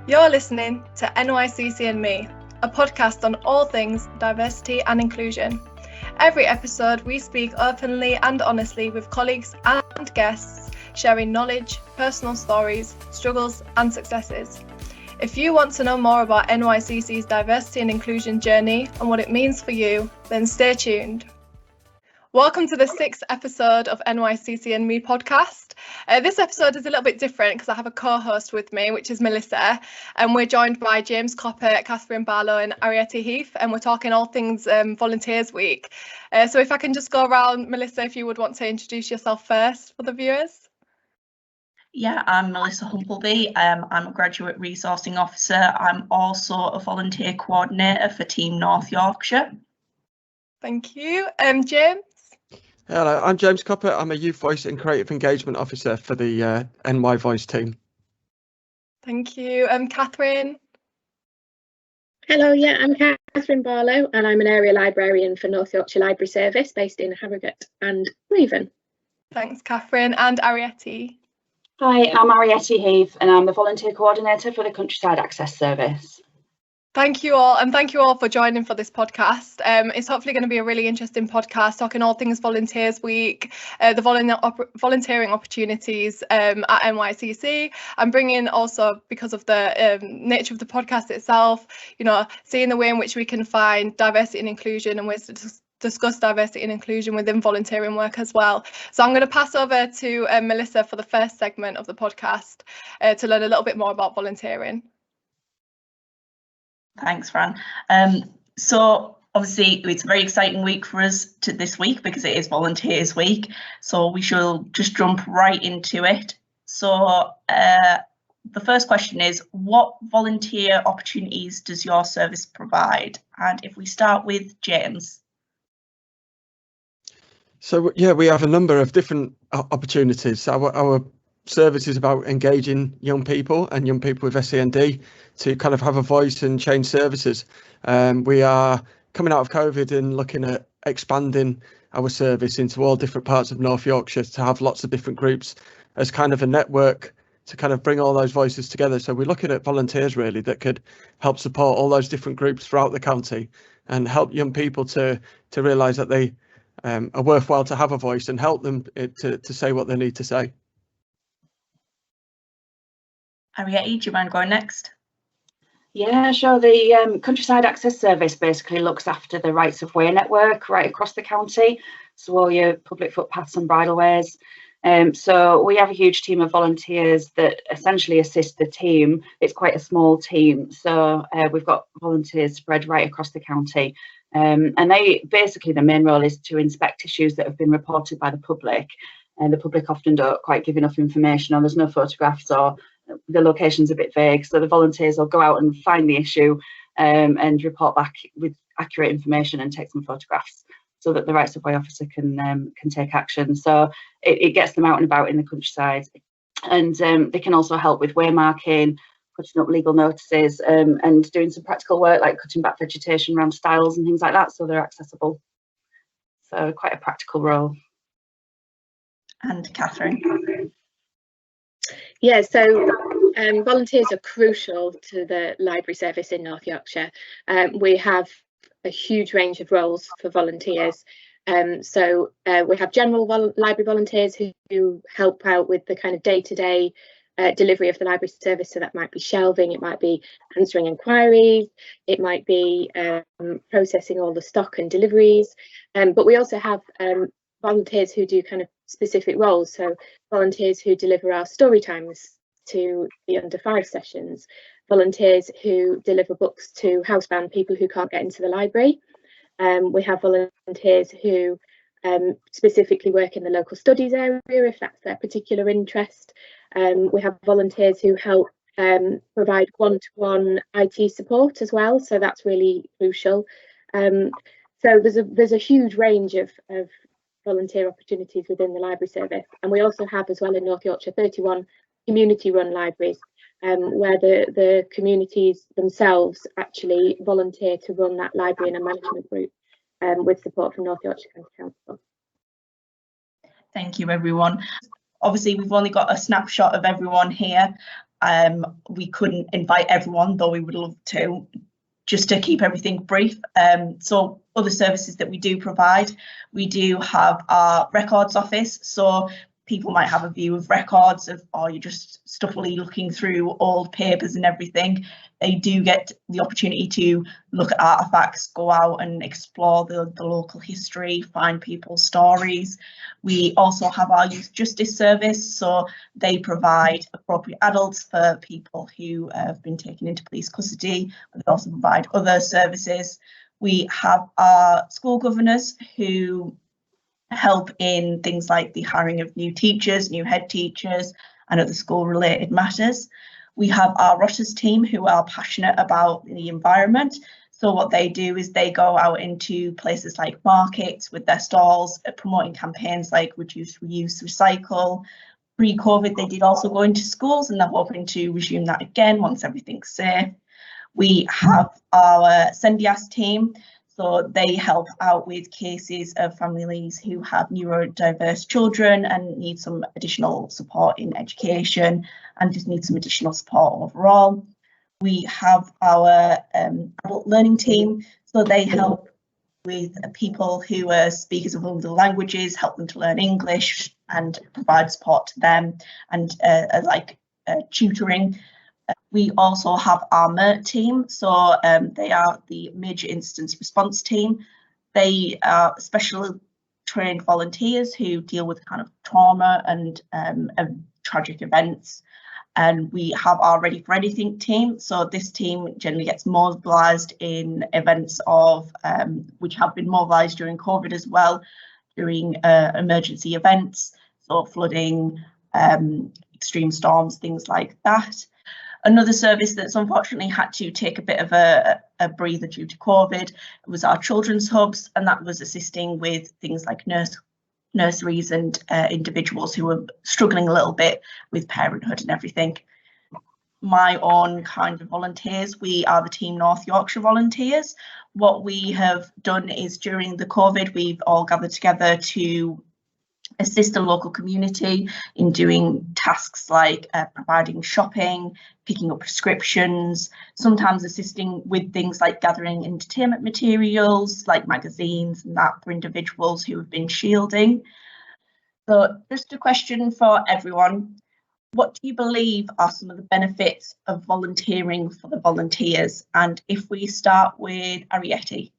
You're listening to NYCC Me, a podcast on all things diversity and inclusion. Every episode, we speak openly and honestly with colleagues and guests, sharing knowledge, personal stories, struggles and successes. If you want to know more about NYCC's diversity and inclusion journey and what it means for you, then stay tuned. Welcome to the 6th episode of NYCC Me podcast. This episode is a little bit different because I have a co-host with me, which is Melissa, and we're joined by James Koppert, Catherine Barlow and Arrietty Heath, and we're talking all things Volunteers Week. So if I can just go around, Melissa, if you would want to introduce yourself first for the viewers. Yeah, I'm Melissa Humpleby. I'm a graduate resourcing officer. I'm also a volunteer coordinator for Team North Yorkshire. Thank you. James? Hello, I'm James Koppert. I'm a Youth Voice and Creative Engagement Officer for the NY Voice team. Thank you. Catherine? Hello, yeah, I'm Catherine Barlow and I'm an area librarian for North Yorkshire Library Service based in Harrogate and Raven. Thanks, Catherine. And Arrietty? Hi, I'm Arrietty Heath and I'm the volunteer coordinator for the Countryside Access Service. Thank you all, and thank you all for joining for this podcast. It's hopefully going to be a really interesting podcast, talking all things Volunteers Week, the volunteering opportunities at NYCC. I'm bringing also, because of the nature of the podcast itself, seeing the way in which we can find diversity and inclusion and ways to discuss diversity and inclusion within volunteering work as well. So I'm going to pass over to Melissa for the first segment of the podcast to learn a little bit more about volunteering. Thanks, Fran. So obviously it's a very exciting week for us this week because it is Volunteers Week. So we shall just jump right into it. So the first question is, what volunteer opportunities does your service provide? And if we start with James. So yeah, we have a number of different opportunities. Our service is about engaging young people and young people with SEND to kind of have a voice and change services. We are coming out of COVID and looking at expanding our service into all different parts of North Yorkshire to have lots of different groups as kind of a network to kind of bring all those voices together. So we're looking at volunteers really that could help support all those different groups throughout the county and help young people to realise that they are worthwhile to have a voice and help them to say what they need to say. Arrietty, do you mind going next? Yeah, sure. The Countryside Access Service basically looks after the rights of way network right across the county, so all your public footpaths and bridleways. So we have a huge team of volunteers that essentially assist the team. It's quite a small team, so we've got volunteers spread right across the county. And they basically, the main role is to inspect issues that have been reported by the public. And the public often don't quite give enough information, or there's no photographs, or the location's a bit vague. So the volunteers will go out and find the issue and report back with accurate information and take some photographs so that the rights of way officer can take action. So it gets them out and about in the countryside. And they can also help with waymarking, putting up legal notices, and doing some practical work like cutting back vegetation around stiles and things like that, so they're accessible. So quite a practical role. And Catherine. Yeah, so volunteers are crucial to the library service in North Yorkshire. We have a huge range of roles for volunteers. So we have general library volunteers who help out with the kind of day-to-day delivery of the library service. So that might be shelving, it might be answering inquiries, it might be processing all the stock and deliveries. But we also have volunteers who do kind of specific roles. So volunteers who deliver our story times to the under 5 sessions, volunteers who deliver books to housebound people who can't get into the library. We have volunteers who specifically work in the local studies area if that's their particular interest. We have volunteers who help provide one-to-one IT support as well, so that's really crucial. So there's a huge range of volunteer opportunities within the library service, and we also have as well in North Yorkshire 31 community-run libraries where the communities themselves actually volunteer to run that library in a management group with support from North Yorkshire County Council. Thank you, everyone. Obviously, we've only got a snapshot of everyone here. we couldn't invite everyone, though we would love to, just to keep everything brief. So other services that we do provide, we do have our records office. So people might have a view of records of, or you're just stuffily looking through old papers and everything. They do get the opportunity to look at artefacts, go out and explore the local history, find people's stories. We also have our youth justice service, so they provide appropriate adults for people who have been taken into police custody. They also provide other services. We have our school governors who help in things like the hiring of new teachers, new head teachers, and other school related matters. We have our Rotters team who are passionate about the environment. So what they do is they go out into places like markets with their stalls, promoting campaigns like reduce, reuse, recycle. Pre-COVID, they did also go into schools, and they're hoping to resume that again once everything's safe. We have our Sendias team. So they help out with cases of families who have neurodiverse children and need some additional support in education and just need some additional support overall. We have our adult learning team. So they help with people who are speakers of other languages, help them to learn English and provide support to them and tutoring. We also have our MERT team, so they are the Major Incident Response Team. They are specially trained volunteers who deal with kind of trauma and tragic events. And we have our Ready for Anything team. So this team generally gets mobilised in events of which have been mobilised during COVID as well, during emergency events, so flooding, extreme storms, things like that. Another service that's unfortunately had to take a bit of a breather due to COVID was our children's hubs, and that was assisting with things like nurseries and individuals who were struggling a little bit with parenthood and everything. My own kind of volunteers, we are the Team North Yorkshire Volunteers. What we have done is during the COVID, we've all gathered together to assist the local community in doing tasks like providing shopping, picking up prescriptions, sometimes assisting with things like gathering entertainment materials like magazines and that for individuals who have been shielding. So just a question for everyone. What do you believe are some of the benefits of volunteering for the volunteers? And if we start with Arrietty.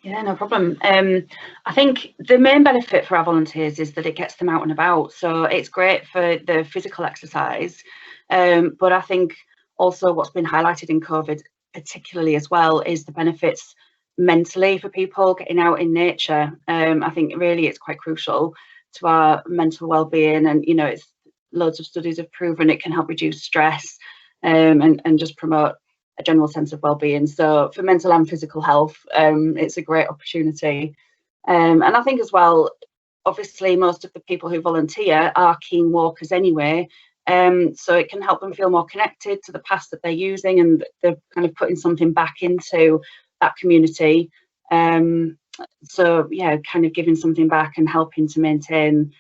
Yeah, no problem. I think the main benefit for our volunteers is that it gets them out and about. So it's great for the physical exercise. But I think also what's been highlighted in COVID particularly as well is the benefits mentally for people getting out in nature. I think really it's quite crucial to our mental well-being, and it's loads of studies have proven it can help reduce stress and just promote a general sense of well-being. So for mental and physical health, it's a great opportunity. And I think as well, obviously most of the people who volunteer are keen walkers anyway, so it can help them feel more connected to the past that they're using, and they're kind of putting something back into that community. So yeah, kind of giving something back and helping to maintain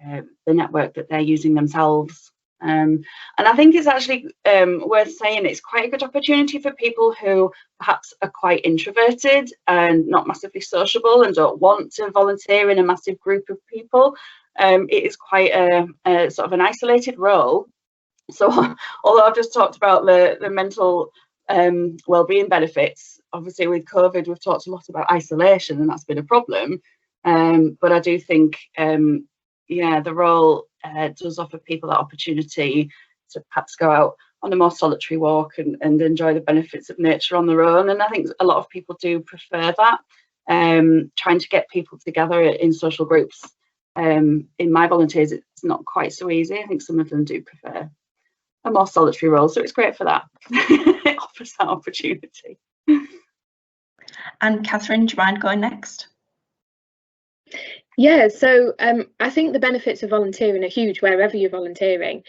the network that they're using themselves. And I think it's actually worth saying it's quite a good opportunity for people who perhaps are quite introverted and not massively sociable and don't want to volunteer in a massive group of people. It is quite a sort of an isolated role. So although I've just talked about the mental well-being benefits, obviously with COVID we've talked a lot about isolation, and that's been a problem. But I do think the role does offer people that opportunity to perhaps go out on a more solitary walk and enjoy the benefits of nature on their own. And I think a lot of people do prefer that. Trying to get people together in social groups. In my volunteers, it's not quite so easy. I think some of them do prefer a more solitary role. So it's great for that. It offers that opportunity. And Catherine, do you mind going next? Yeah, so I think the benefits of volunteering are huge wherever you're volunteering.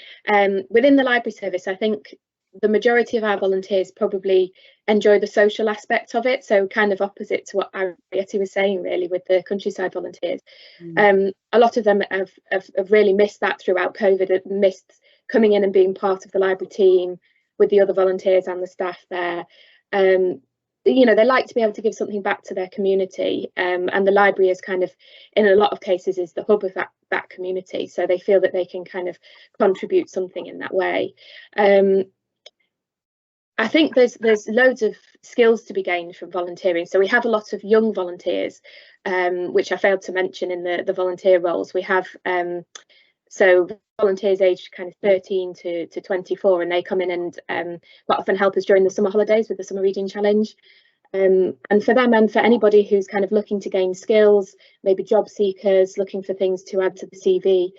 Within the library service, I think the majority of our volunteers probably enjoy the social aspect of it, so kind of opposite to what Arrietty was saying really with the countryside volunteers. A lot of them have really missed that throughout COVID, missed coming in and being part of the library team with the other volunteers and the staff there. You know, they like to be able to give something back to their community, and the library is kind of, in a lot of cases, is the hub of that community, so they feel that they can kind of contribute something in that way. I think there's loads of skills to be gained from volunteering. So we have a lot of young volunteers, which I failed to mention in the volunteer roles. We have so volunteers aged kind of 13 to 24, and they come in and quite often help us during the summer holidays with the Summer Reading Challenge. And for them, and for anybody who's kind of looking to gain skills, maybe job seekers looking for things to add to the CV,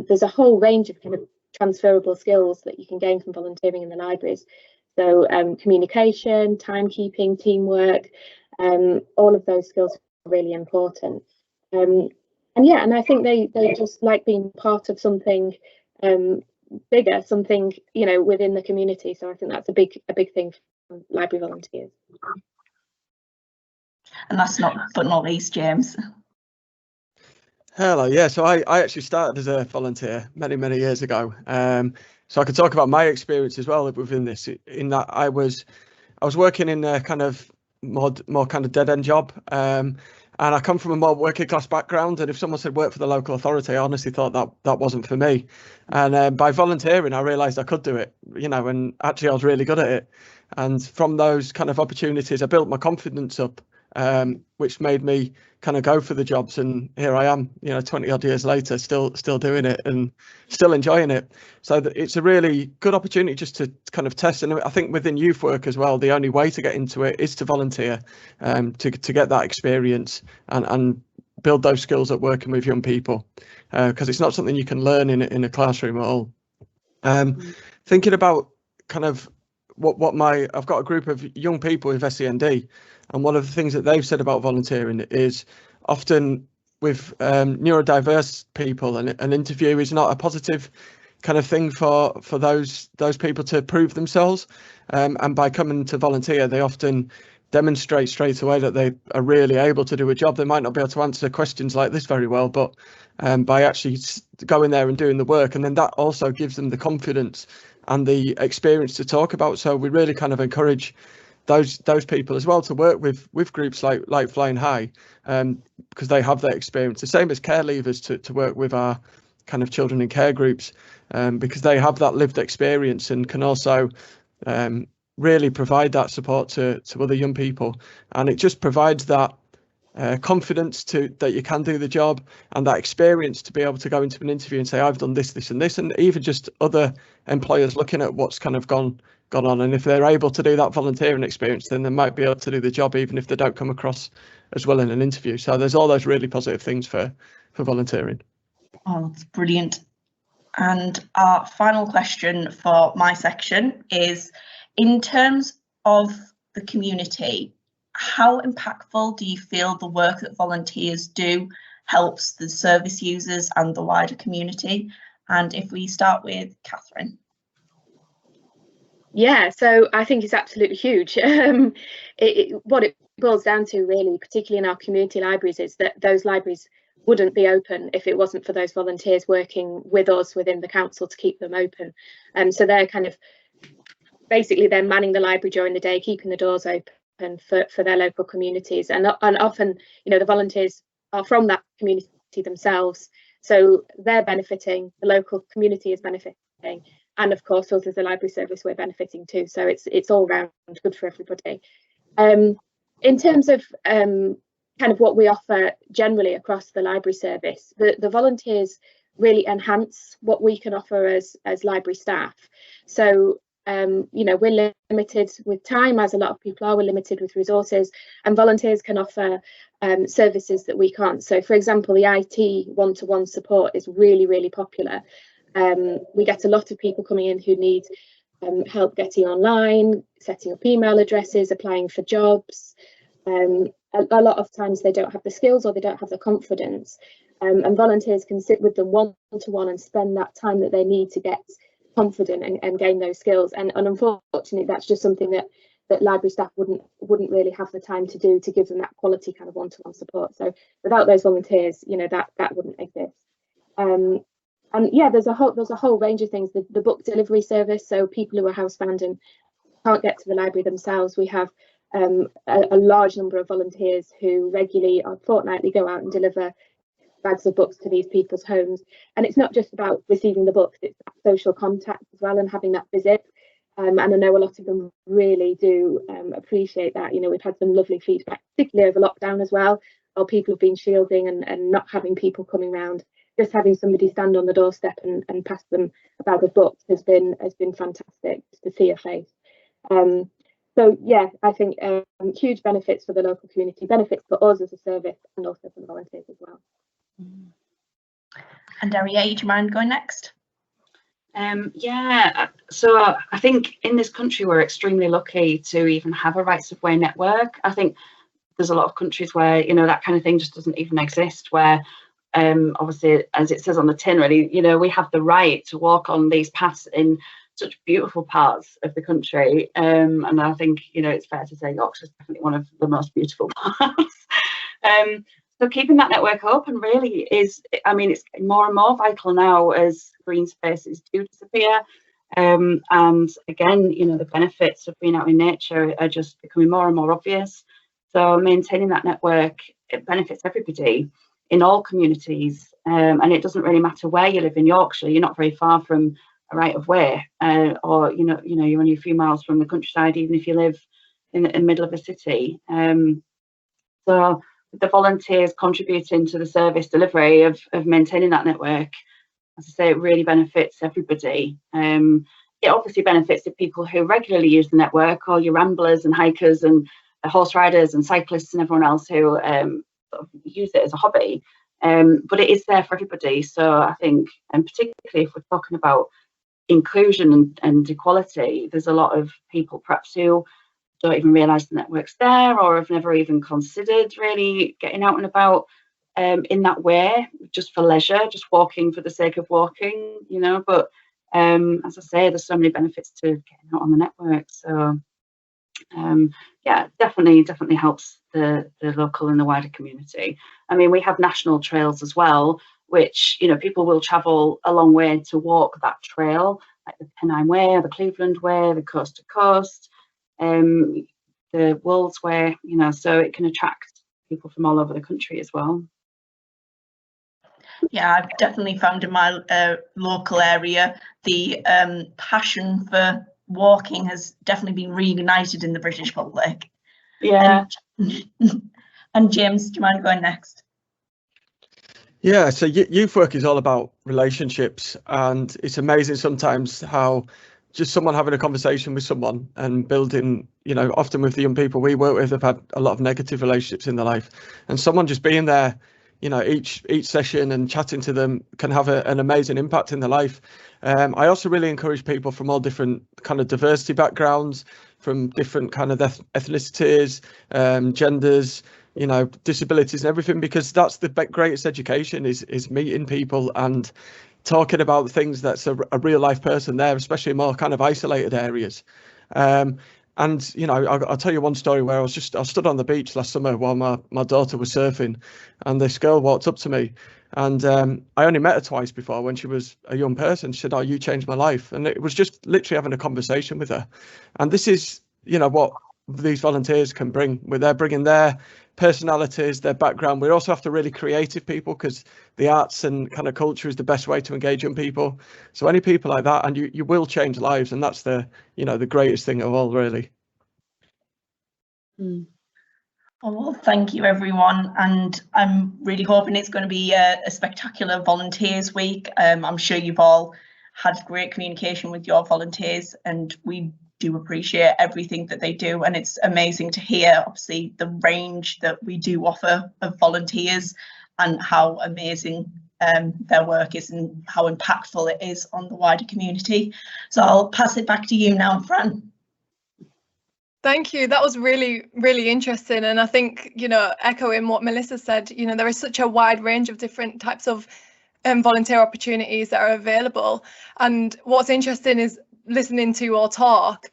there's a whole range of kind of transferable skills that you can gain from volunteering in the libraries. So communication, timekeeping, teamwork, all of those skills are really important. And yeah, and I think they just like being part of something bigger, something, you know, within the community. So I think that's a big thing for library volunteers. And that's not least, James. Hello, yeah, so I actually started as a volunteer many years ago. So I could talk about my experience as well within this, in that I was working in a kind of more kind of dead-end job. And I come from a more working class background, and if someone said work for the local authority, I honestly thought that wasn't for me. And by volunteering, I realised I could do it, you know, and actually I was really good at it. And from those kind of opportunities, I built my confidence up, which made me kind of go for the jobs. And here I am, you know, 20 odd years later, still doing it and still enjoying it. So it's a really good opportunity just to kind of test. And I think within youth work as well, the only way to get into it is to volunteer, to get that experience and build those skills at working with young people, because it's not something you can learn in a classroom at all. Thinking about kind of I've got a group of young people with SEND, and one of the things that they've said about volunteering is often with neurodiverse people, an interview is not a positive kind of thing for those people to prove themselves, and by coming to volunteer, they often demonstrate straight away that they are really able to do a job. They might not be able to answer questions like this very well, but by actually going there and doing the work, and then that also gives them the confidence and the experience to talk about. So we really kind of encourage those people as well to work with groups like Flying High, because they have that experience. The same as care leavers to work with our kind of children in care groups, because they have that lived experience and can also really provide that support to other young people. And it just provides that confidence that you can do the job, and that experience to be able to go into an interview and say, I've done this and this, and even just other employers looking at what's kind of gone on. And if they're able to do that volunteering experience, then they might be able to do the job even if they don't come across as well in an interview. So there's all those really positive things for volunteering. Oh, that's brilliant. And our final question for my section is, in terms of the community, how impactful do you feel the work that volunteers do helps the service users and the wider community? And if we start with Catherine. Yeah, so I think it's absolutely huge. What it boils down to really, particularly in our community libraries, is that those libraries wouldn't be open if it wasn't for those volunteers working with us within the council to keep them open. So they're kind of basically they're manning the library during the day, keeping the doors open for their local communities, and often, you know, the volunteers are from that community themselves, so they're benefiting, the local community is benefiting, and of course us as a library service, we're benefiting too. So it's all round good for everybody. In terms of kind of what we offer generally across the library service, the volunteers really enhance what we can offer as library staff. So you know, we're limited with time, as a lot of people are. We're limited with resources, and volunteers can offer services that we can't. So, for example, the IT one-to-one support is really popular. We get a lot of people coming in who need help getting online, setting up email addresses, applying for jobs. A lot of times they don't have the skills or they don't have the confidence, and volunteers can sit with them one-to-one and spend that time that they need to get confident and gain those skills. And unfortunately, that's just something that library staff wouldn't really have the time to do, to give them that quality kind of one-to-one support. So without those volunteers, you know, that wouldn't exist. And yeah, there's a whole range of things. The book delivery service, so people who are housebound and can't get to the library themselves, we have a large number of volunteers who regularly or fortnightly go out and deliver bags of books to these people's homes. And it's not just about receiving the books, it's social contact as well and having that visit. And I know a lot of them really do appreciate that. You know, we've had some lovely feedback, particularly over lockdown as well, or people have been shielding and not having people coming round. Just having somebody stand on the doorstep and pass them a bag of books has been fantastic to see a face. So yeah, I think huge benefits for the local community, benefits for us as a service, and also for the volunteers as well. And Arrietty, do you mind going next? Yeah, so I think in this country we're extremely lucky to even have a rights of way network. I think there's a lot of countries where, you know, that kind of thing just doesn't even exist, where obviously, as it says on the tin, really, you know, we have the right to walk on these paths in such beautiful parts of the country, and I think, you know, it's fair to say Yorkshire's definitely one of the most beautiful parts. So keeping that network open really is, I mean, it's more and more vital now as green spaces do disappear, and again, you know, the benefits of being out in nature are just becoming more and more obvious. So maintaining that network, it benefits everybody in all communities, and it doesn't really matter where you live in Yorkshire. You're not very far from a right of way, or you know you're only a few miles from the countryside, even if you live in the middle of a city. So the volunteers contributing to the service delivery of maintaining that network, as I say, it really benefits everybody. It obviously benefits the people who regularly use the network, all your ramblers and hikers and horse riders and cyclists and everyone else who use it as a hobby, but it is there for everybody. So I think, and particularly if we're talking about inclusion and equality, there's a lot of people perhaps who don't even realise the network's there, or have never even considered really getting out and about in that way, just for leisure, just walking for the sake of walking, you know. But as I say, there's so many benefits to getting out on the network. So yeah, definitely helps the local and the wider community. I mean, we have national trails as well, which, you know, people will travel a long way to walk that trail, like the Pennine Way, the Cleveland Way, the Coast to Coast, the Wolds Way, you know, so it can attract people from all over the country as well. Yeah, I've definitely found in my local area the passion for walking has definitely been reignited in the British public. Yeah. And James, do you mind going next? Yeah, so youth work is all about relationships, and it's amazing sometimes how just someone having a conversation with someone and building, you know, often with the young people we work with have had a lot of negative relationships in their life, and someone just being there, you know, each session and chatting to them can have an amazing impact in their life. I also really encourage people from all different kind of diversity backgrounds, from different kind of ethnicities, genders, you know, disabilities and everything, because that's the greatest education is meeting people and talking about things that's a real life person there, especially in more kind of isolated areas. And, you know, I'll tell you one story where I stood on the beach last summer while my daughter was surfing, and this girl walked up to me, and I only met her twice before when she was a young person. She said, "Oh, you changed my life." And it was just literally having a conversation with her. And this is, you know, what these volunteers can bring, where they're bringing their personalities, their background. We also have to really creative people, because the arts and kind of culture is the best way to engage young people. So any people like that, and you will change lives, and that's the, you know, the greatest thing of all, really. Well, thank you everyone, and I'm really hoping it's going to be a spectacular volunteers week. I'm sure you've all had great communication with your volunteers, and we do appreciate everything that they do, and it's amazing to hear obviously the range that we do offer of volunteers and how amazing their work is and how impactful it is on the wider community. So I'll pass it back to you now, Fran. Thank you. That was really, really interesting. And I think, you know, echoing what Melissa said, you know, there is such a wide range of different types of volunteer opportunities that are available. And what's interesting is listening to your talk.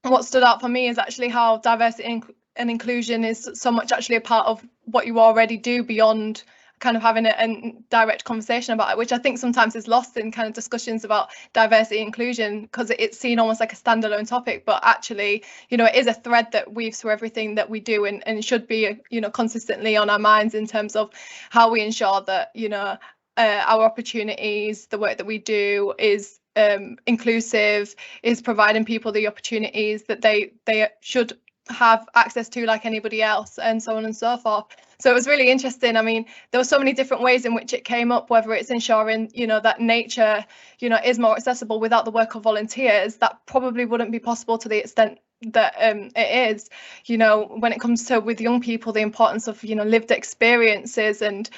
What stood out for me is actually how diversity and inclusion is so much actually a part of what you already do beyond kind of having a direct conversation about it, which I think sometimes is lost in kind of discussions about diversity and inclusion, because it's seen almost like a standalone topic, but actually, you know, it is a thread that weaves through everything that we do, and should be, you know, consistently on our minds in terms of how we ensure that, you know, our opportunities, the work that we do is inclusive, is providing people the opportunities that they should have access to like anybody else, and so on and so forth. So it was really interesting. I mean, there were so many different ways in which it came up, whether it's ensuring, you know, that nature, you know, is more accessible without the work of volunteers. That probably wouldn't be possible to the extent that it is, you know, when it comes to with young people, the importance of, you know, lived experiences and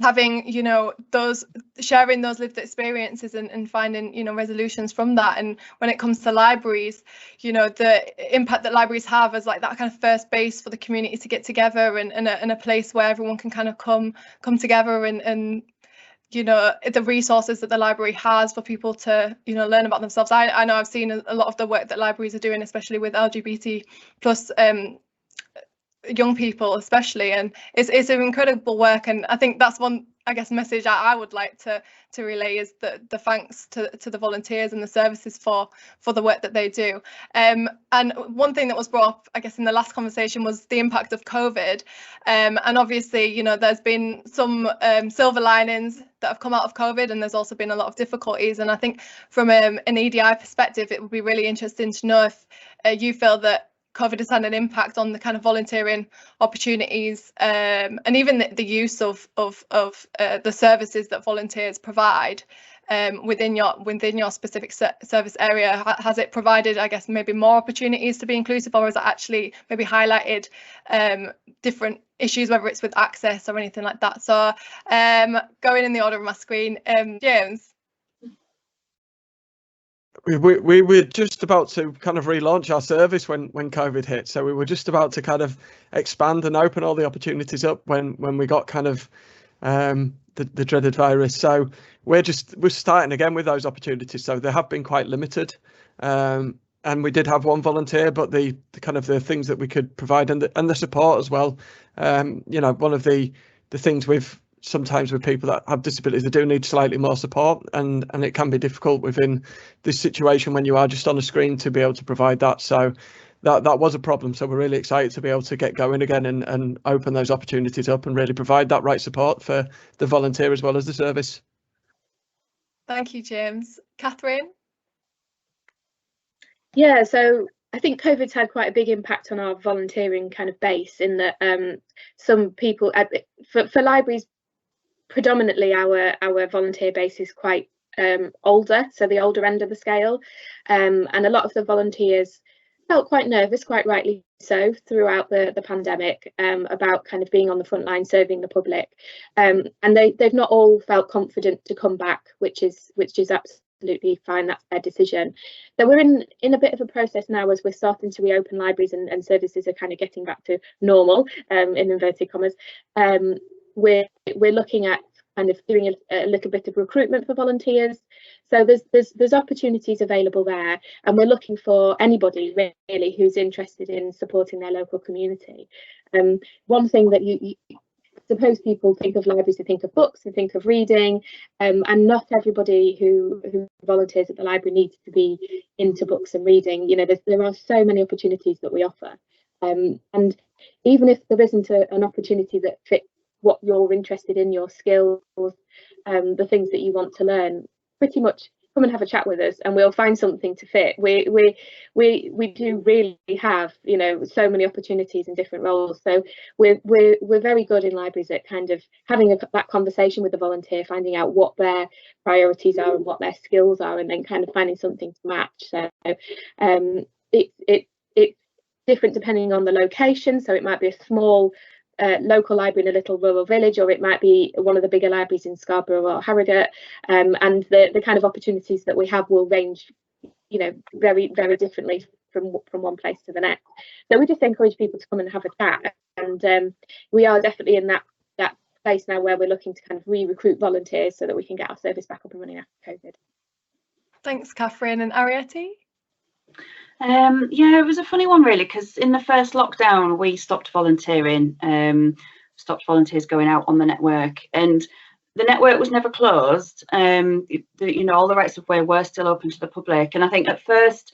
having, you know, those sharing those lived experiences and finding, you know, resolutions from that. And when it comes to libraries, you know, the impact that libraries have as like that kind of first base for the community to get together, and a place where everyone can kind of come together, and you know, the resources that the library has for people to, you know, learn about themselves. I know I've seen a lot of the work that libraries are doing, especially with LGBT plus young people especially, and it's an incredible work. And I think that's one, I guess, message I would like to relay, is the thanks to the volunteers and the services for the work that they do. And one thing that was brought up, I guess, in the last conversation was the impact of COVID, and obviously, you know, there's been some silver linings that have come out of COVID, and there's also been a lot of difficulties. And I think from an EDI perspective, it would be really interesting to know if you feel that COVID has had an impact on the kind of volunteering opportunities, and even the use of the services that volunteers provide within your specific service area. Has it provided, I guess, maybe more opportunities to be inclusive, or has it actually maybe highlighted different issues, whether it's with access or anything like that? So going in the order of my screen, James. We were just about to kind of relaunch our service when COVID hit, so we were just about to kind of expand and open all the opportunities up when we got kind of the dreaded virus. So we're starting again with those opportunities. So they have been quite limited, and we did have one volunteer, but the kind of the things that we could provide and the support as well. You know, one of the things sometimes with people that have disabilities, they do need slightly more support, and it can be difficult within this situation when you are just on a screen to be able to provide that. So that was a problem. So we're really excited to be able to get going again and open those opportunities up and really provide that right support for the volunteer as well as the service. Thank you, James. Catherine? Yeah, so I think COVID's had quite a big impact on our volunteering kind of base, in that some people, for libraries, predominantly our volunteer base is quite older, so the older end of the scale, and a lot of the volunteers felt quite nervous, quite rightly so, throughout the pandemic, about kind of being on the front line serving the public, and they've not all felt confident to come back, which is absolutely fine. That's their decision. So we're in a bit of a process now, as we're starting to reopen libraries and services are kind of getting back to normal, in inverted commas. We're looking at kind of doing a little bit of recruitment for volunteers. So there's opportunities available there, and we're looking for anybody really who's interested in supporting their local community. One thing that you suppose people think of libraries, they think of books, they think of reading, and not everybody who volunteers at the library needs to be into books and reading. You know, there are so many opportunities that we offer, and even if there isn't an opportunity that fits what you're interested in, your skills, the things that you want to learn, pretty much come and have a chat with us and we'll find something to fit. We do really have, you know, so many opportunities in different roles. So we're very good in libraries at kind of having that conversation with the volunteer, finding out what their priorities are and what their skills are, and then kind of finding something to match. So it's different depending on the location. So it might be a small local library in a little rural village, or it might be one of the bigger libraries in Scarborough or Harrogate, and the kind of opportunities that we have will range, you know, very, very differently from one place to the next. So we just encourage people to come and have a chat, and we are definitely in that place now where we're looking to kind of re-recruit volunteers so that we can get our service back up and running after COVID. Thanks, Catherine. And Arrietty? Yeah, it was a funny one really, because in the first lockdown we stopped volunteering. stopped volunteers going out on the network. And the network was never closed. You know, all the rights of way were still open to the public. And I think at first,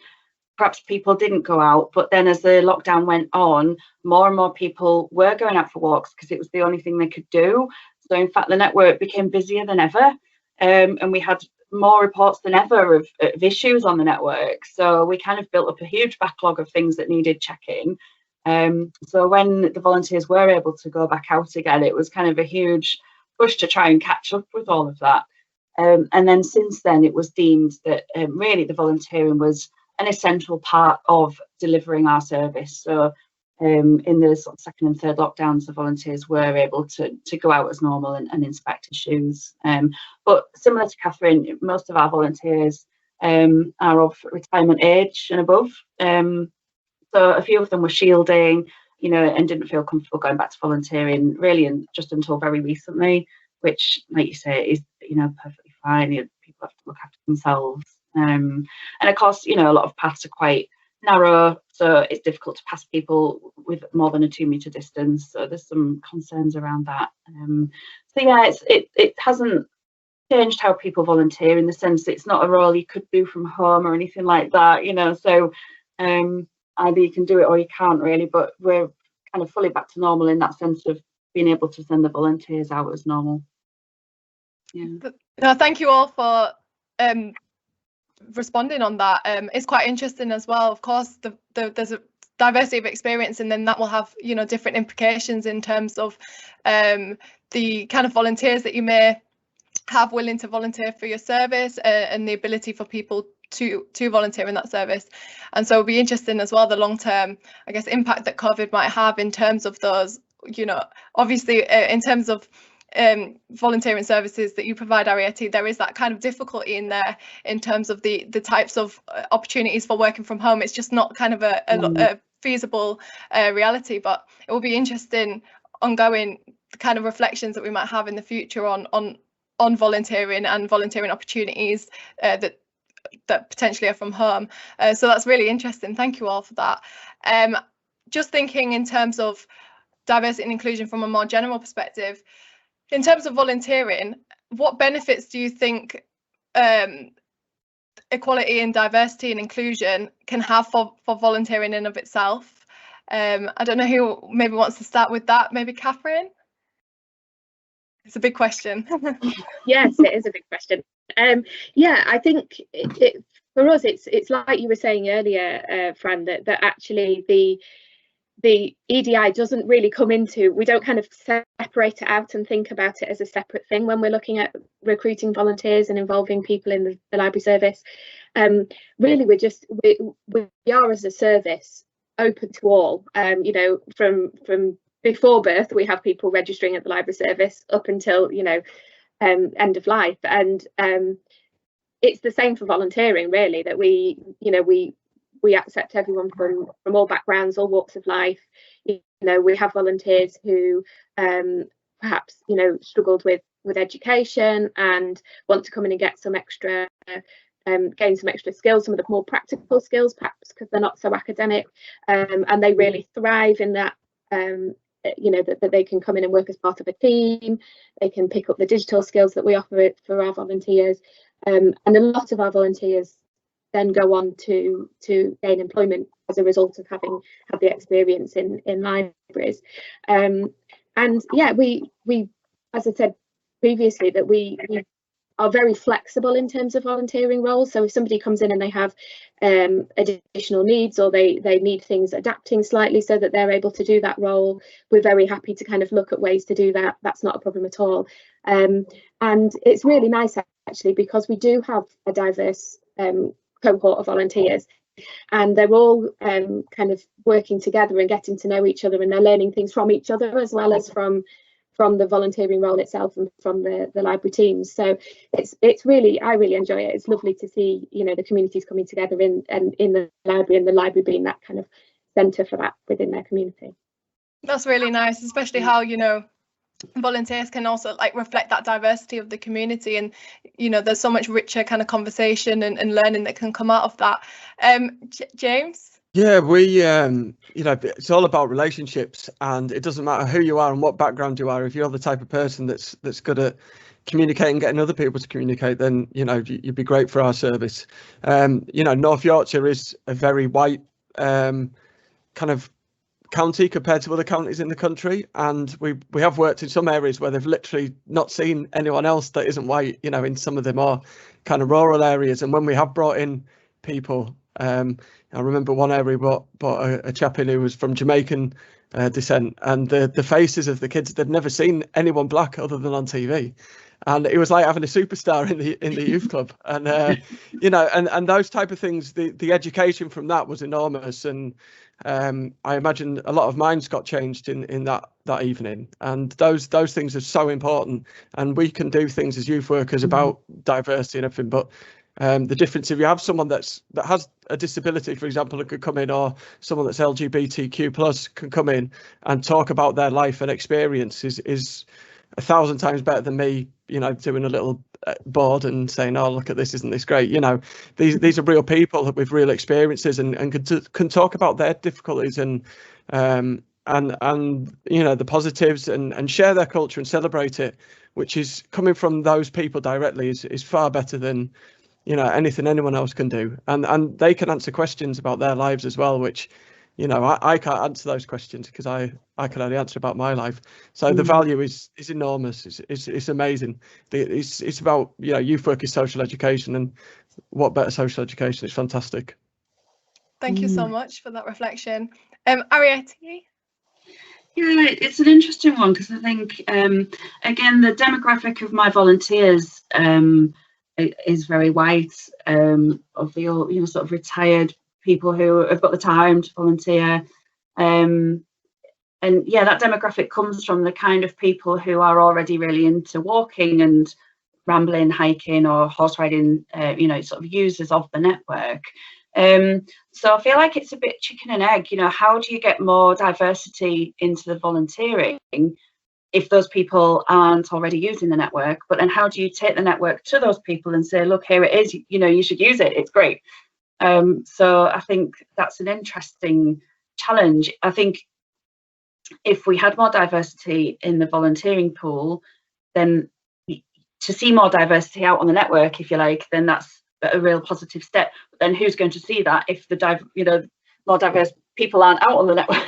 perhaps people didn't go out, but then as the lockdown went on, more and more people were going out for walks because it was the only thing they could do. So in fact, the network became busier than ever. And we had more reports than ever of issues on the network. So we kind of built up a huge backlog of things that needed checking. So when the volunteers were able to go back out again, it was kind of a huge push to try and catch up with all of that. And then since then, it was deemed that really the volunteering was an essential part of delivering our service. So in the sort of second and third lockdowns, the volunteers were able to go out as normal and inspect issues. But similar to Catherine, most of our volunteers are of retirement age and above. So a few of them were shielding, you know, and didn't feel comfortable going back to volunteering really, and just until very recently, which, like you say, is, you know, perfectly fine. People have to look after themselves. And of course, you know, a lot of paths are quite narrow, so it's difficult to pass people with more than a 2 metre distance. So there's some concerns around that. So yeah, it hasn't changed how people volunteer in the sense that it's not a role you could do from home or anything like that, you know. So either you can do it or you can't really, but we're kind of fully back to normal in that sense of being able to send the volunteers out as normal. Yeah. No, thank you all for responding on that. It's quite interesting as well. Of course, there's a diversity of experience, and then that will have, you know, different implications in terms of the kind of volunteers that you may have willing to volunteer for your service, and the ability for people to volunteer in that service. And so it'll be interesting as well, the long-term, I guess, impact that COVID might have in terms of those, you know, obviously in terms of volunteering services that you provide, Arrietty, there is that kind of difficulty in there in terms of the types of opportunities for working from home. It's just not kind of a feasible reality, but it will be interesting ongoing kind of reflections that we might have in the future on volunteering and volunteering opportunities that potentially are from home. So that's really interesting. Thank you all for that. Just thinking in terms of diversity and inclusion from a more general perspective, in terms of volunteering, what benefits do you think equality and diversity and inclusion can have for volunteering in of itself? I don't know who maybe wants to start with that. Maybe Catherine? It's a big question. Yes, it is a big question. Yeah, I think for us, it's like you were saying earlier, Fran, that actually the EDI doesn't really come into, we don't kind of separate it out and think about it as a separate thing when we're looking at recruiting volunteers and involving people in the library service. Really, we are as a service open to all. You know, from before birth, we have people registering at the library service up until, you know, end of life. And it's the same for volunteering, really, that we accept everyone from all backgrounds, all walks of life. You know, we have volunteers who perhaps, you know, struggled with education and want to come in and get some extra gain some extra skills, some of the more practical skills, perhaps because they're not so academic, and they really thrive in that. You know, that they can come in and work as part of a team. They can pick up the digital skills that we offer for our volunteers, and a lot of our volunteers then go on to gain employment as a result of having had the experience in libraries. And yeah, we as I said previously, that we are very flexible in terms of volunteering roles. So if somebody comes in and they have additional needs, or they need things adapting slightly so that they're able to do that role, we're very happy to kind of look at ways to do that. That's not a problem at all. And it's really nice actually, because we do have a diverse cohort of volunteers, and they're all kind of working together and getting to know each other, and they're learning things from each other as well as from the volunteering role itself and from the library teams. So it's really, I really enjoy it. It's lovely to see, you know, the communities coming together in the library, and the library being that kind of centre for that within their community. That's really nice, especially how, you know, volunteers can also like reflect that diversity of the community, and you know, there's so much richer kind of conversation and learning that can come out of that. James? Yeah, we, it's all about relationships, and it doesn't matter who you are and what background you are. If you're the type of person that's good at communicating, getting other people to communicate, then, you'd be great for our service. North Yorkshire is a very white kind of county compared to other counties in the country, and we have worked in some areas where they've literally not seen anyone else that isn't white, in some of the more kind of rural areas. And when we have brought in people, I remember one area brought a chap in who was from Jamaican descent, and the faces of the kids, they'd never seen anyone black other than on TV, and it was like having a superstar in the youth club. And and those type of things, the education from that was enormous. And I imagine a lot of minds got changed in that evening, and those things are so important. And we can do things as youth workers about diversity and everything, but the difference, if you have someone that has a disability, for example, that could come in, or someone that's LGBTQ plus can come in and talk about their life and experience, is 1,000 times better than me, doing a little board and saying, oh, look at this, isn't this great? These are real people with real experiences, and can talk about their difficulties and the positives, and share their culture and celebrate it, which is coming from those people directly is far better than anything anyone else can do. And they can answer questions about their lives as well, which I can't answer those questions, because I can only answer about my life. So the value is enormous. It's amazing. It's about youth work is social education, and what better social education? It's fantastic. Thank you so much for that reflection. Arrietty? Yeah, it's an interesting one, because I think again, the demographic of my volunteers is very white, of the all, sort of retired people who have got the time to volunteer, and yeah, that demographic comes from the kind of people who are already really into walking and rambling, hiking, or horse riding, sort of users of the network. So I feel like it's a bit chicken and egg. How do you get more diversity into the volunteering if those people aren't already using the network? But then how do you take the network to those people and say, look, here it is, you should use it, it's great. So I think that's an interesting challenge. I think if we had more diversity in the volunteering pool, then to see more diversity out on the network, if you like, then that's a real positive step. But then who's going to see that if the more diverse people aren't out on the network?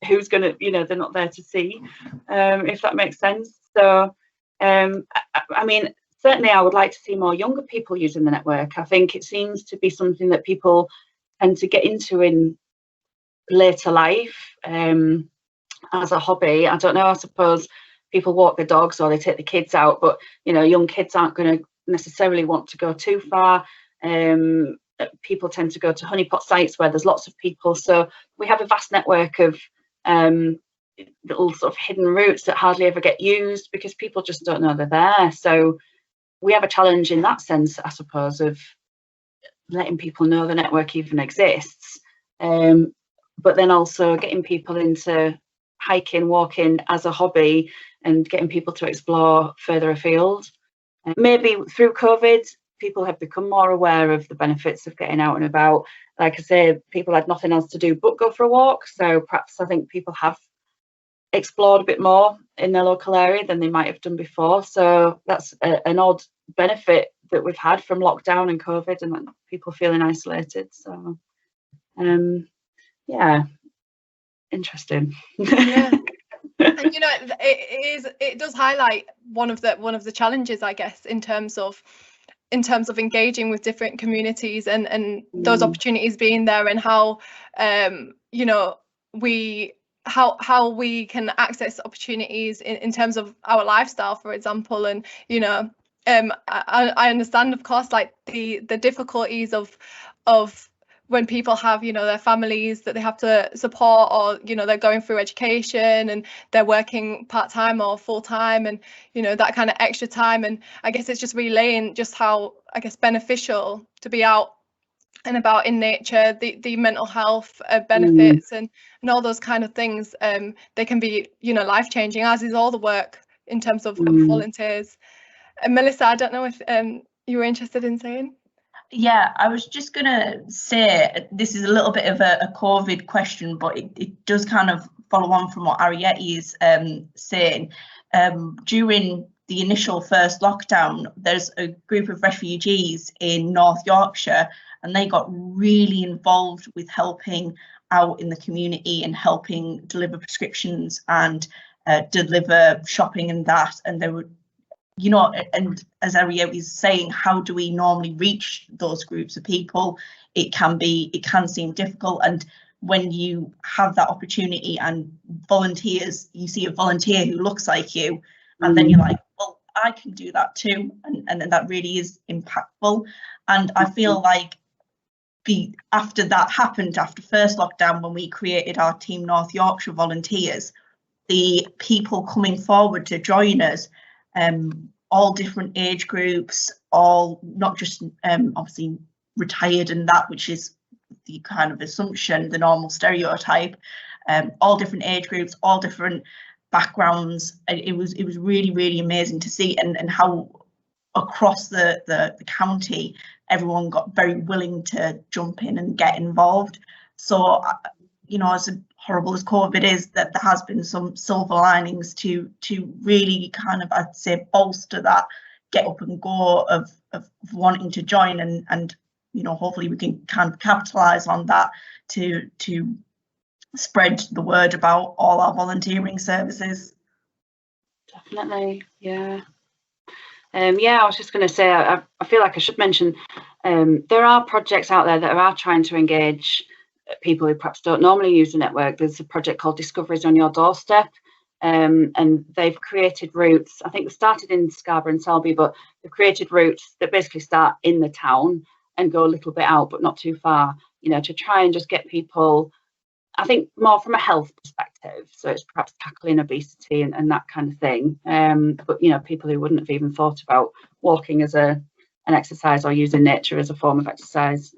Who's going to, they're not there to see, if that makes sense. So I mean, certainly I would like to see more younger people using the network. I think it seems to be something that people tend to get into in later life, as a hobby. I don't know, I suppose people walk their dogs or they take the kids out, but young kids aren't going to necessarily want to go too far. People tend to go to honeypot sites where there's lots of people. So we have a vast network of little sort of hidden routes that hardly ever get used because people just don't know they're there. So we have a challenge in that sense, I suppose, of letting people know the network even exists, but then also getting people into hiking, walking as a hobby, and getting people to explore further afield. Maybe through COVID, people have become more aware of the benefits of getting out and about. Like I say, people had nothing else to do but go for a walk. So perhaps I think people have explored a bit more in their local area than they might have done before. So that's an odd benefit that we've had from lockdown and COVID, and people feeling isolated. So yeah, interesting. Yeah. And it does highlight one of the challenges, I guess, in terms of engaging with different communities and those opportunities being there, and how how we can access opportunities in terms of our lifestyle, for example. And I understand, of course, like the difficulties of when people have their families that they have to support, or they're going through education and they're working part-time or full-time, and that kind of extra time. And I guess it's just relaying just how, I guess, beneficial to be out and about in nature, the mental health benefits and all those kind of things. They can be life-changing, as is all the work in terms of volunteers. And Melissa, I don't know if you were interested in saying. Yeah, I was just going to say this is a little bit of a COVID question, but it does kind of follow on from what Arrietty is saying. During the initial first lockdown, there's a group of refugees in North Yorkshire, and they got really involved with helping out in the community and helping deliver prescriptions and deliver shopping and that. And they were, you know, and as Arrietty is saying, how do we normally reach those groups of people? It can seem difficult. And when you have that opportunity and volunteers, you see a volunteer who looks like you, and then you're like, well, I can do that too. And that really is impactful. And I feel like after that happened, after first lockdown, when we created our Team North Yorkshire Volunteers, the people coming forward to join us, all different age groups, all not just obviously retired and that, which is the kind of assumption, the normal stereotype, all different age groups, all different backgrounds. It was really, really amazing to see, and how across the county everyone got very willing to jump in and get involved. So, you know, as horrible as COVID is, that there has been some silver linings to really kind of, I'd say, bolster that get up and go of wanting to join, and you know, hopefully we can kind of capitalise on that to spread the word about all our volunteering services. Definitely, yeah. Yeah, I was just going to say, I feel like I should mention there are projects out there that are trying to engage people who perhaps don't normally use the network. There's a project called Discoveries on Your Doorstep, and they've created routes. I think they started in Scarborough and Selby, but they've created routes that basically start in the town and go a little bit out, but not too far, you know, to try and just get people, I think, more from a health perspective. So it's perhaps tackling obesity and that kind of thing. But, you know, people who wouldn't have even thought about walking as an exercise or using nature as a form of exercise.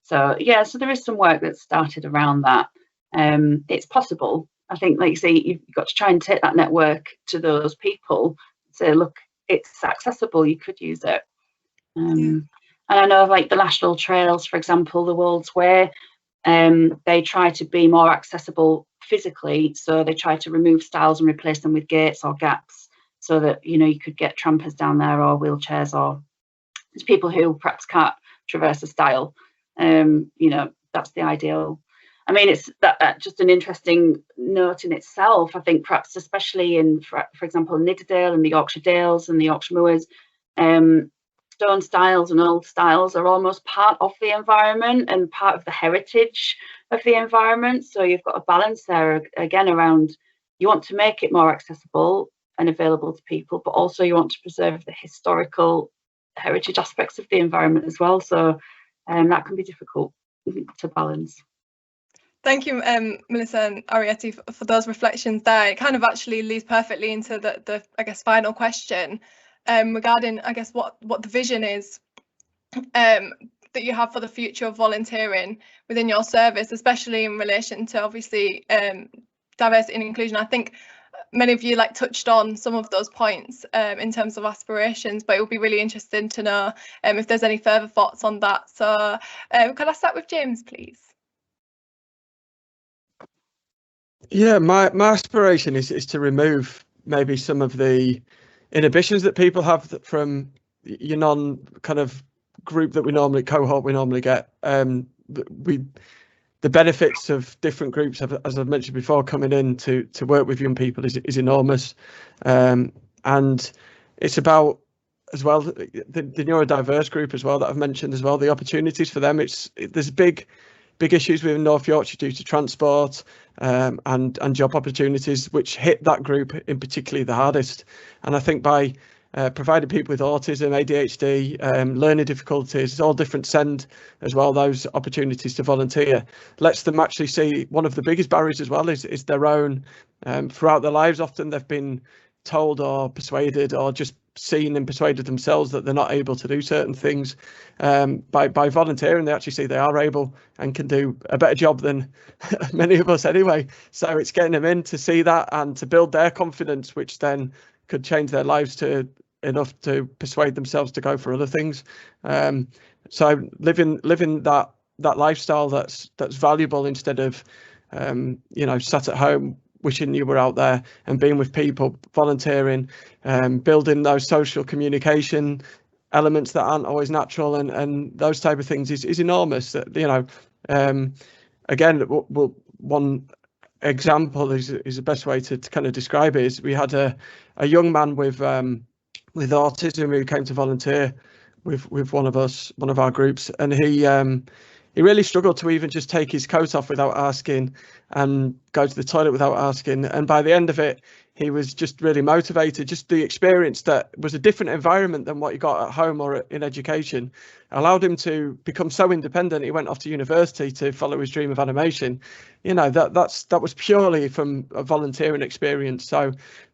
So, yeah, so there is some work that's started around that. It's possible. I think, like you say, you've got to try and take that network to those people. Say, look, it's accessible. You could use it. And I know, like the National Trails, for example, the World's Way, they try to be more accessible physically. So they try to remove stiles and replace them with gates or gaps, so that, you know, you could get trampers down there, or wheelchairs, or there's people who perhaps can't traverse a stile. You know, that's the ideal. I mean, it's that just an interesting note in itself. I think perhaps especially in, for example, Nidderdale and the Yorkshire Dales and the Yorkshire Moors, stone stiles and old stiles are almost part of the environment and part of the heritage of the environment. So you've got a balance there again around, you want to make it more accessible and available to people, but also you want to preserve the historical heritage aspects of the environment as well. So that can be difficult to balance. Thank you, Melissa and Arrietty, for those reflections there. It kind of actually leads perfectly into the I guess, final question regarding, I guess, what the vision is that you have for the future of volunteering within your service, especially in relation to, obviously, diversity and inclusion. I think many of you touched on some of those points in terms of aspirations, but it would be really interesting to know if there's any further thoughts on that. So could I start with James, please? Yeah, my aspiration is to remove maybe some of the inhibitions that people have from your non kind of group that we normally get. The benefits of different groups, as I've mentioned before, coming in to work with young people is enormous, and it's about as well the neurodiverse group as well that I've mentioned as well. The opportunities for them, there's big issues within North Yorkshire due to transport and job opportunities, which hit that group in particularly the hardest. And I think by providing people with autism, ADHD, learning difficulties, all different send as well, those opportunities to volunteer, lets them actually see one of the biggest barriers as well is their own, throughout their lives, often they've been told or persuaded or just seen and persuaded themselves that they're not able to do certain things. By volunteering, they actually see they are able and can do a better job than many of us anyway. So it's getting them in to see that and to build their confidence, which then could change their lives to enough to persuade themselves to go for other things. So living that lifestyle that's valuable, instead of sat at home wishing you were out there, and being with people, volunteering, building those social communication elements that aren't always natural, and those type of things is enormous. Again, one example is the best way to kind of describe it is we had a young man with autism who came to volunteer with one of our groups, and he really struggled to even just take his coat off without asking, and go to the toilet without asking. And by the end of it, he was just really motivated. Just the experience that was a different environment than what he got at home or in education allowed him to become so independent. He went off to university to follow his dream of animation. That was purely from a volunteering experience. So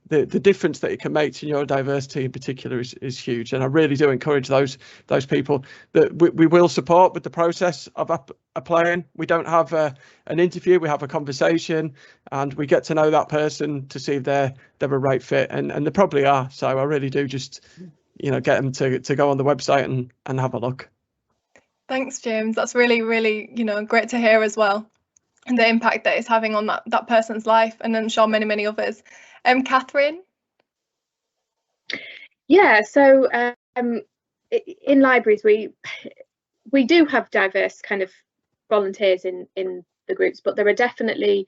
the difference that it can make to neurodiversity in particular is huge. And I really do encourage those people that we will support with the process of applying. We don't have an interview, we have a conversation, and we get to know that person to see if they're a right fit, and they probably are. So I really do just get them to go on the website and have a look. Thanks, James. That's really, really great to hear as well, and the impact that it's having on that person's life, and I'm sure many others. Catherine? Yeah, so in libraries we do have diverse kind of volunteers in the groups, but there are definitely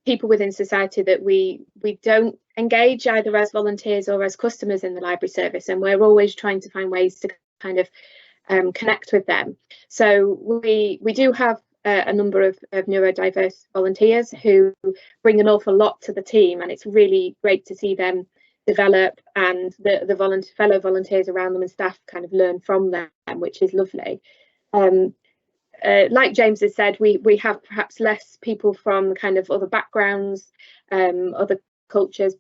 people within society that we don't engage either as volunteers or as customers in the library service, and we're always trying to find ways to kind of connect with them. So we do have a number of neurodiverse volunteers who bring an awful lot to the team, and it's really great to see them develop, and the fellow volunteers around them and staff kind of learn from them, which is lovely. Like James has said, we have perhaps less people from kind of other backgrounds, other cultures,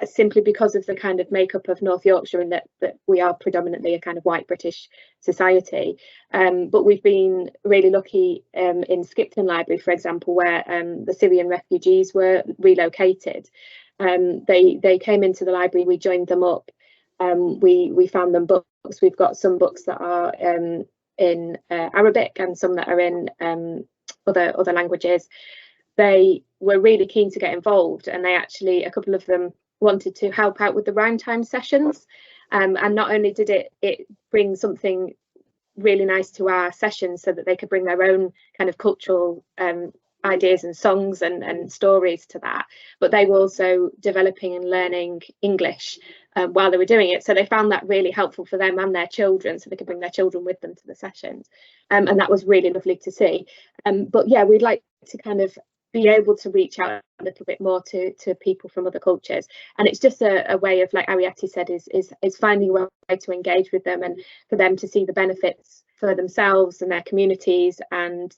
simply because of the kind of makeup of North Yorkshire, and that we are predominantly a kind of white British society. But we've been really lucky in Skipton Library, for example, where the Syrian refugees were relocated. They came into the library, we joined them up, we found them books. We've got some books that are in Arabic and some that are in other languages. They were really keen to get involved, and they actually, a couple of them wanted to help out with the rhyme time sessions, and not only did it bring something really nice to our sessions so that they could bring their own kind of cultural ideas and songs and stories to that, but they were also developing and learning English while they were doing it, so they found that really helpful for them and their children, so they could bring their children with them to the sessions, and that was really lovely to see. But yeah, we'd like to kind of be able to reach out a little bit more to people from other cultures, and it's just a way of, like Arrietty said, is finding a way to engage with them, and for them to see the benefits for themselves and their communities, and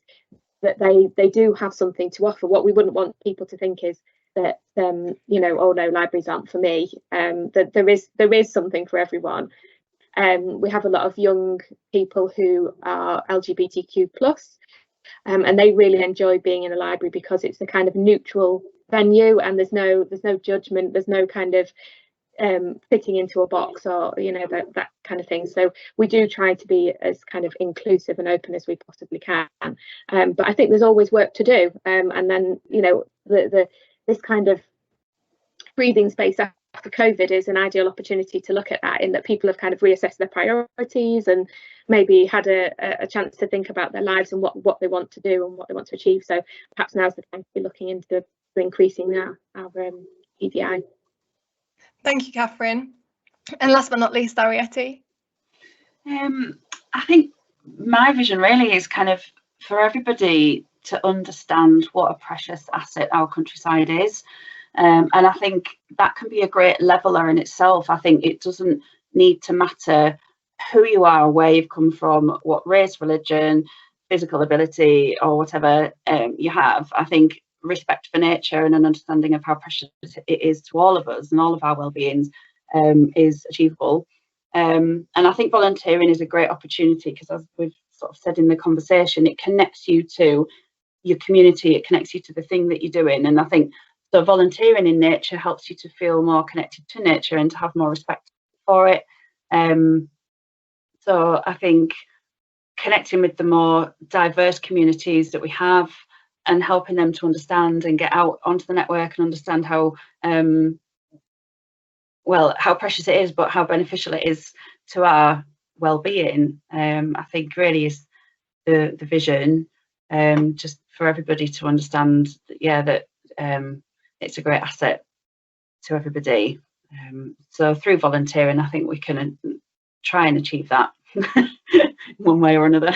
that they do have something to offer. What we wouldn't want people to think is that oh no, libraries aren't for me. That there is something for everyone. We have a lot of young people who are LGBTQ+, and they really enjoy being in a library because it's a kind of neutral venue, and there's no judgment, there's no kind of fitting into a box, or that kind of thing. So we do try to be as kind of inclusive and open as we possibly can, but I think there's always work to do, and then this kind of breathing space after COVID is an ideal opportunity to look at that, in that people have kind of reassessed their priorities and maybe had a chance to think about their lives and what they want to do and what they want to achieve. So perhaps now's the time to be looking into increasing our EDI. Thank you, Catherine. And last but not least, Arrietty. I think my vision really is kind of for everybody to understand what a precious asset our countryside is. And I think that can be a great leveller in itself. I think it doesn't need to matter who you are, where you've come from, what race, religion, physical ability, or whatever you have. I think respect for nature and an understanding of how precious it is to all of us and all of our well-beings is achievable. And I think volunteering is a great opportunity because, as we've sort of said in the conversation, it connects you to your community, it connects you to the thing that you're doing. And I think so volunteering in nature helps you to feel more connected to nature and to have more respect for it. So I think connecting with the more diverse communities that we have and helping them to understand and get out onto the network and understand how how precious it is, but how beneficial it is to our well-being, I think really is the vision, just for everybody to understand that it's a great asset to everybody. So through volunteering, I think we can try and achieve that one way or another.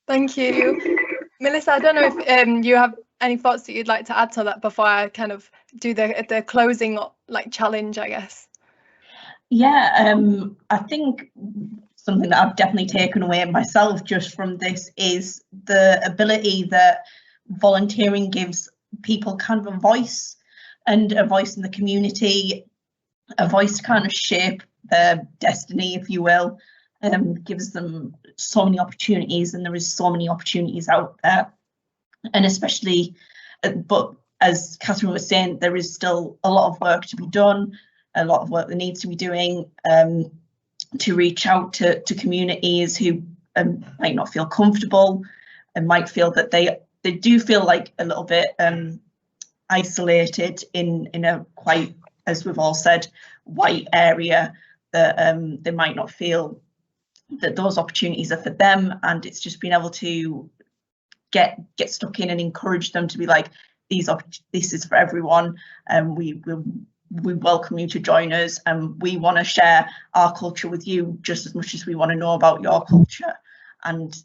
Thank you. Melissa, I don't know if you have any thoughts that you'd like to add to that before I kind of do the closing challenge, I guess. Yeah, I think something that I've definitely taken away myself just from this is the ability that volunteering gives people kind of a voice, and a voice in the community, a voice to kind of shape their destiny, if you will. Gives them so many opportunities, and there is so many opportunities out there. And especially, but as Catherine was saying, there is still a lot of work to be done, a lot of work that needs to be doing to reach out to communities who might not feel comfortable and might feel that they do feel like a little bit isolated in a quite, as we've all said, white area, that they might not feel that those opportunities are for them. And it's just being able to get stuck in and encourage them to be like, this is for everyone, and we welcome you to join us, and we want to share our culture with you just as much as we want to know about your culture. And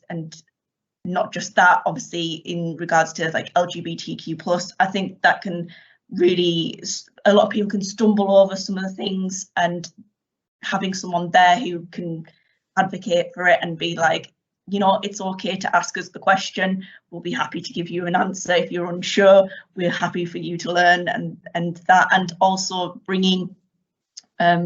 not just that, obviously, in regards to like LGBTQ+, I think that can really, a lot of people can stumble over some of the things, and having someone there who can advocate for it and be like, you know, it's okay to ask us the question, we'll be happy to give you an answer. If you're unsure, we're happy for you to learn, and also bringing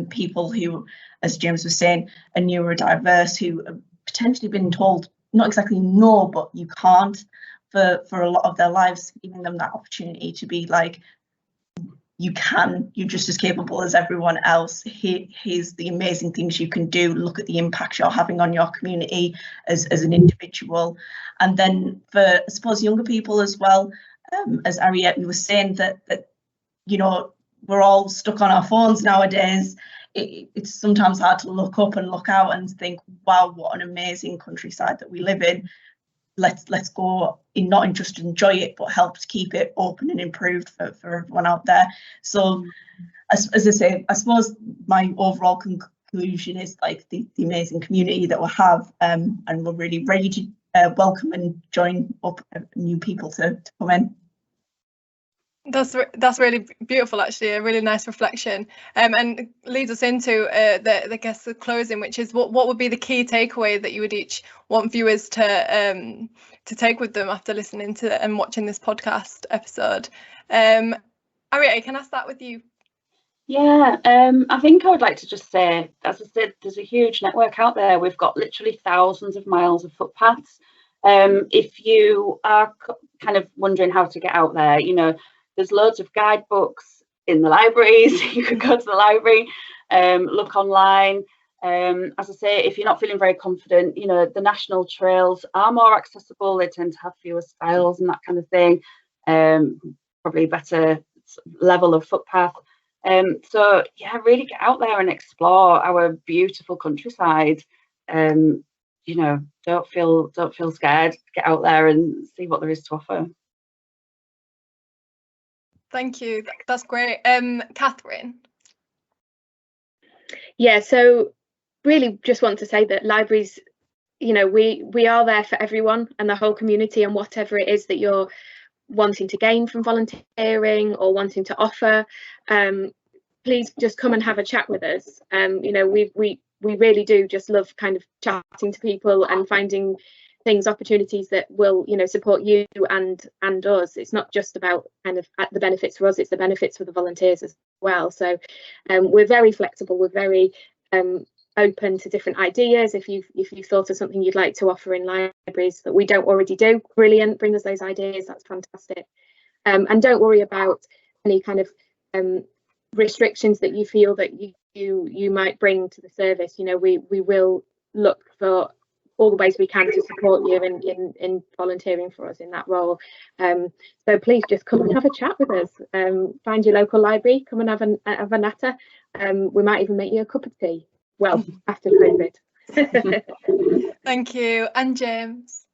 people who, as James was saying, are neurodiverse, who have potentially been told not exactly no, but you can't for a lot of their lives, giving them that opportunity to be like, you can, you're just as capable as everyone else. Here's the amazing things you can do. Look at the impact you're having on your community as an individual. And then for, I suppose, younger people as well, as Arrietty was saying, that you know, we're all stuck on our phones nowadays. It's sometimes hard to look up and look out and think, wow, what an amazing countryside that we live in. Let's go in, not just enjoy it, but help to keep it open and improved for everyone out there. So as I say, I suppose my overall conclusion is like the amazing community that we'll have, and we're really ready to welcome and join up new people to come in. That's really beautiful, actually, a really nice reflection, and leads us into the closing, which is what would be the key takeaway that you would each want viewers to take with them after listening to and watching this podcast episode. Arrietty, can I start with you? Yeah, I think I would like to just say, as I said, there's a huge network out there. We've got literally thousands of miles of footpaths. If you are kind of wondering how to get out there, you know, there's loads of guidebooks in the libraries. You could go to the library, look online. As I say, if you're not feeling very confident, you know, the national trails are more accessible. They tend to have fewer stiles and that kind of thing. Probably better level of footpath. So yeah, really get out there and explore our beautiful countryside. You know, don't feel scared. Get out there and see what there is to offer. Thank you. That's great. Catherine? Yeah, so really just want to say that libraries, you know, we are there for everyone and the whole community, and whatever it is that you're wanting to gain from volunteering or wanting to offer, please just come and have a chat with us. You know, we really do just love kind of chatting to people and finding things, opportunities that will, you know, support you and us. It's not just about kind of the benefits for us, it's the benefits for the volunteers as well. So we're very flexible, we're very open to different ideas. If you've thought of something you'd like to offer in libraries that we don't already do, brilliant, bring us those ideas, that's fantastic. And don't worry about any kind of restrictions that you feel that you might bring to the service. You know, we will look for all the ways we can to support you in volunteering for us in that role. So please just come and have a chat with us. Find your local library, come and have a natter. We might even make you a cup of tea. Well, after COVID. Thank you. And James?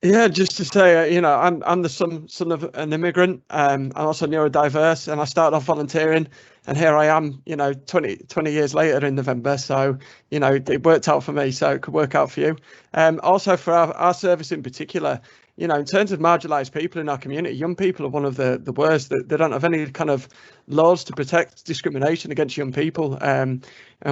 Yeah, just to say, you know, I'm the son of an immigrant. I'm also neurodiverse, and I started off volunteering, and here I am, you know, 20 years later in November. So, you know, it worked out for me, so it could work out for you. Also for our service in particular, you know, in terms of marginalised people in our community, young people are one of the worst. They don't have any kind of laws to protect discrimination against young people. And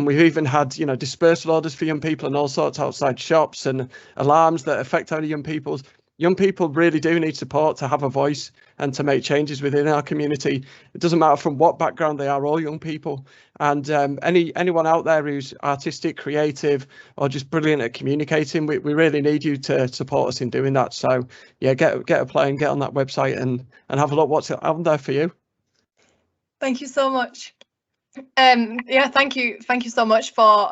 we've even had, you know, dispersal orders for young people and all sorts outside shops, and alarms that affect only young people. Young people really do need support to have a voice and to make changes within our community. It doesn't matter from what background they are, all young people. And anyone out there who's artistic, creative, or just brilliant at communicating, we really need you to support us in doing that. So yeah, get a play and get on that website and have a look what's out there for you. Thank you so much. Yeah, thank you so much for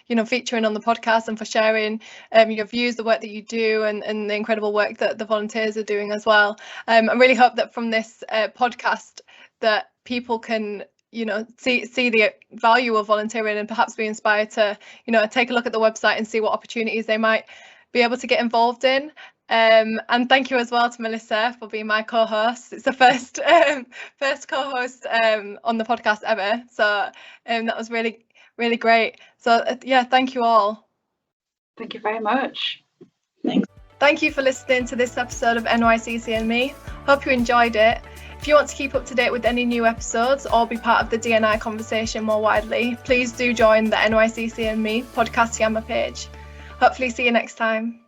you know, featuring on the podcast and for sharing your views, the work that you do, and the incredible work that the volunteers are doing as well. I really hope that from this podcast that people can, you know, see the value of volunteering and perhaps be inspired to, you know, take a look at the website and see what opportunities they might be able to get involved in. And thank you as well to Melissa for being my co-host. It's the first co-host on the podcast ever, so that was really great. So yeah, thank you all. Thank you very much. Thanks. Thank you for listening to this episode of NYCC Me. Hope you enjoyed it. If you want to keep up to date with any new episodes or be part of the D&I conversation more widely, please do join the NYCC Me podcast Yammer page. Hopefully see you next time.